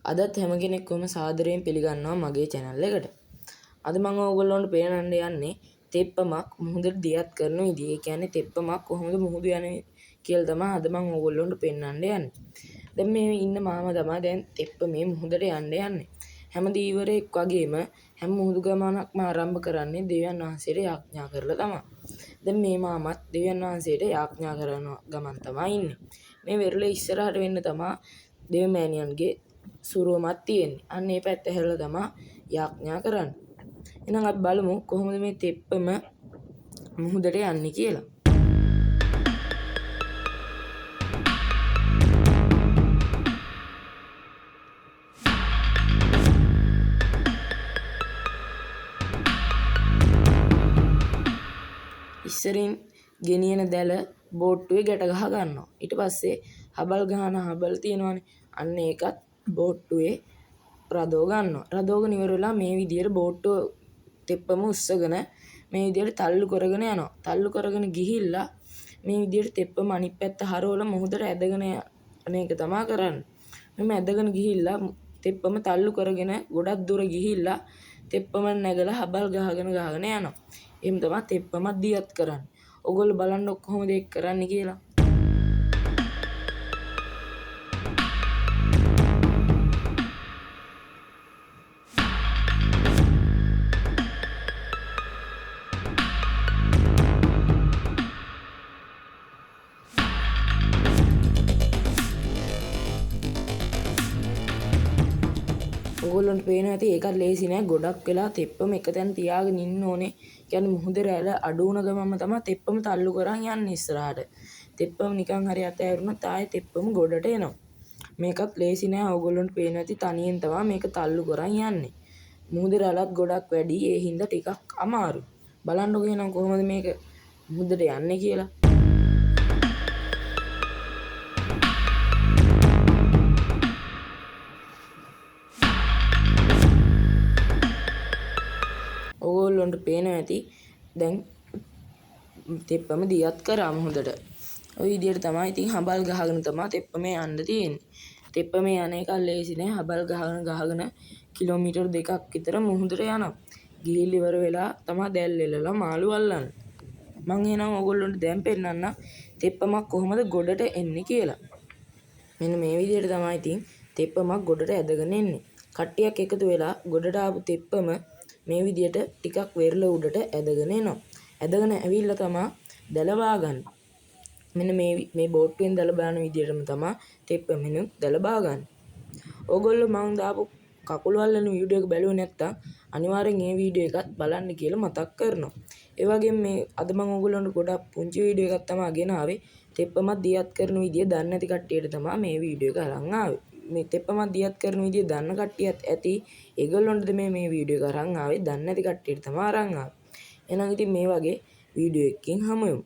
අදත් හැම කෙනෙක්වම සාදරයෙන් පිළිගන්නවා මගේ channel එකට. අද මම ඕගොල්ලන්ට පෙන්නන්න යන්නේ තෙප්පමක් මුහුදට දියත් කරන විදිය. ඒ කියන්නේ තෙප්පමක් කොහොමද මුහුද යන්නේ කියලා තමයි අද මම ඕගොල්ලන්ට පෙන්නන්න යන්නේ. දැන් මේ ඉන්න මාමා තමයි දැන් තෙප්පමේ මුහුදට යන්නේ. හැම දීවරෙක් වගේම හැම මුහුදු ගමනක්ම ආරම්භ කරන්නේ දෙවියන් වහන්සේට යාඥා කරලා තමයි. දැන් මේ මාමත් දෙවියන් වහන්සේට යාඥා කරන ගමන් තමයි ඉන්නේ. මේ වෙරළ ඉස්සරහට වෙන්න තමයි දෙවිමෑණියන්ගේ සුරුවමක් තියෙන්නේ. අන්න ඒ පැත්ත හැරලා තමයි යාඥා කරන්නේ. එහෙනම් අපි බලමු කොහොමද මේ තෙප්පම මුහුදට යන්නේ කියලා. ඉස්සරින් ගෙනියන දැල බෝට්ටුවේ ගැට ගහ ගන්නවා. ඊට පස්සේ හබල් ගහන හබල් තියෙනවානේ. අන්න ඒකත් බෝට්ටුවේ රදව ගන්නවා. රදවගෙන ඉවර වෙලා මේ විදියට බෝට්ටුව තෙප්පම උස්සගෙන මේ විදියට තල්ලු කරගෙන යනවා. තල්ලු කරගෙන ගිහිල්ලා මේ විදියට තෙප්පම අනිත් පැත්ත හරවලා මුහුදට ඇදගෙන යන එක තමයි කරන්නේ. මෙහෙම ඇදගෙන ගිහිල්ලා තෙප්පම තල්ලු කරගෙන ගොඩක් දුර ගිහිල්ලා තෙප්පම නැගලා හබල් ගහගෙන යනවා. එහෙම තමයි තෙප්පමක් දියත් කරන්නේ. ඔයගොල්ලෝ බලන්න කොහොමද ඒක කරන්නේ කියලා. ඔයගොල්ලන්ට පේනවා ඇති ඒකත් ලේසි නෑ. ගොඩක් වෙලා තෙප්පම එක තැන තියාගෙන ඉන්න ඕනේ. කියන්නේ මුහුදේ රැළ අඩු වුණ ගමන්ම තමයි තෙප්පම තල්ලු කරන් යන්නේ ඉස්සරහට. තෙප්පම නිකන් හරි අතෑරුණොත් ආයේ තෙප්පම ගොඩට එනවා. මේකත් ලේසි නෑ. ඔයගොල්ලන්ට පේනවා ඇති තනියෙන් තමයි මේක තල්ලු කරන් යන්නේ. මුහුදේ රැළත් ගොඩක් වැඩි. ඒ හින්දා ටිකක් අමාරුයි. බලන්නකෝ එහෙනම් කොහොමද මේක මුහුදට යන්නේ කියලා. ඔයගොල්ලන්ට පේනවා ඇති දැන් තෙප්පම දියත් කරා මුහුදට. ওই විදියට තමයි ඉතින් හබල් ගහගෙන තමයි තෙප්පමේ යන්න තියෙන්නේ. තෙප්පමේ යන එක ලේසි නෑ. හබල් ගහගෙන කිලෝමීටර් 2ක් විතර මුහුදට යනවා. ගිහිල් ඉවර වෙලා තමයි දැල් එලලා මාළු අල්ලන්නේ. මං එහෙනම් ඔයගොල්ලන්ට දැන් පෙන්නන්න තෙප්පමක් කොහොමද ගොඩට එන්නේ කියලා. මෙන්න මේ විදියට තමයි ඉතින් තෙප්පමක් ගොඩට ඇදගෙන එන්නේ. කට්ටියක් එකතු වෙලා ගොඩට ආපු තෙප්පම මේ විදියට ටිකක් වෙරළ උඩට ඇදගෙන එනවා. ඇදගෙන ඇවිල්ලා තමයි දැල බාගන්නේ. මෙන්න මේ බෝට්ටුවෙන් දැල බාන විදියටම තමයි තෙප්පමෙනුත් දැල බාගන්නේ. ඕගොල්ලෝ මං දාපු කකුල අල්ලන වීඩියෝ එක බැලුවේ නැත්තම් අනිවාර්යෙන් මේ වීඩියෝ එකත් බලන්න කියලා මතක් කරනවා. ඒ වගේම මේ අද මම ඕගොල්ලන්ට ගොඩක් පුංචි වීඩියෝ එකක් තමයි ගෙන ආවේ. තෙප්පමක් දියත් කරන විදිය දන්නේ නැති කට්ටියට තමයි මේ වීඩියෝ එක අරන් ආවේ. මේ තෙප්පමක් දියත් කරන විදිය දන්න කට්ටියත් ඇති. ඒගොල්ලොන්ටද මේ වීඩියෝ එක අරන් ආවේ. දන්නේ නැති කට්ටියට තමයි අරන් ආවේ. එහෙනම් ඉතින් මේ වගේ වීඩියෝ එකකින් හමු වෙමු.